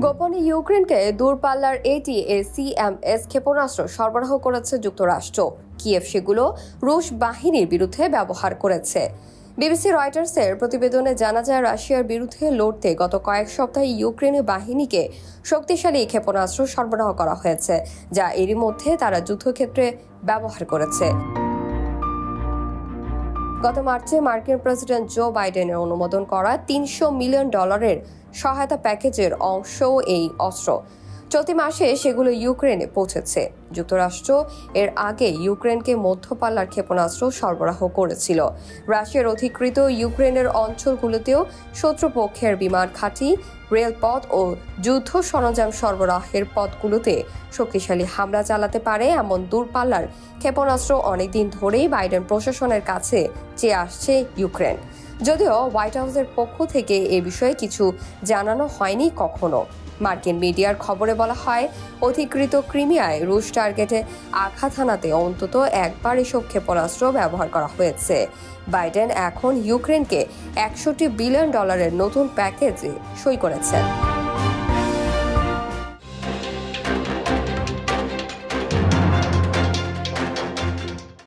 গোপনে ইউক্রেনকে দূরপাল্লার ATACMS ক্ষেপণাস্ত্র সরবরাহ করেছে যুক্তরাষ্ট্র। কিয়েভ সেগুলো রুশ বাহিনীর বিরুদ্ধে ব্যবহার করেছে। বিবিসি রয়টার্সের প্রতিবেদনে জানা যায়, রাশিয়ার বিরুদ্ধে লড়তে গত কয়েক সপ্তাহে ইউক্রেনীয় বাহিনীকে শক্তিশালী ক্ষেপণাস্ত্র সরবরাহ করা হয়েছে, যা এরই মধ্যে তারা যুদ্ধক্ষেত্রে ব্যবহার করেছে। গত মার্চে মার্কিন প্রেসিডেন্ট জো বাইডেনের অনুমোদন করা $300 মিলিয়ন সহায়তা প্যাকেজের অংশও এই অস্ত্র। চলতি মাসে সেগুলো ইউক্রেনে পৌঁছেছে। যুক্তরাষ্ট্র এর আগে ইউক্রেনকে মধ্যপাল্লার ক্ষেপণাস্ত্র সরবরাহ করেছিল। রাশিয়ার অধিকৃত ইউক্রেনের অঞ্চলগুলোতেও শত্রুপক্ষের বিমান ঘাঁটি, রেলপথ ও যুদ্ধ সরঞ্জাম সরবরাহের পথগুলোতে শক্তিশালী হামলা চালাতে পারে এমন দূরপাল্লার ক্ষেপণাস্ত্র অনেকদিন ধরেই বাইডেন প্রশাসনের কাছে চেয়ে আসছে ইউক্রেন। যদিও হোয়াইট হাউসের পক্ষ থেকে এ বিষয়ে কিছু জানানো হয়নি কখনো। মার্কিন মিডিয়ার খবরে বলা হয়, অধিকৃত ক্রিমিয়ায় রুশ টার্গেটে আঘাত হানাতে অন্তত একবার এসব ক্ষেপণাস্ত্র ব্যবহার করা হয়েছে। বাইডেন এখন ইউক্রেনকে $61 বিলিয়ন নতুন প্যাকেজে সই করেছেন।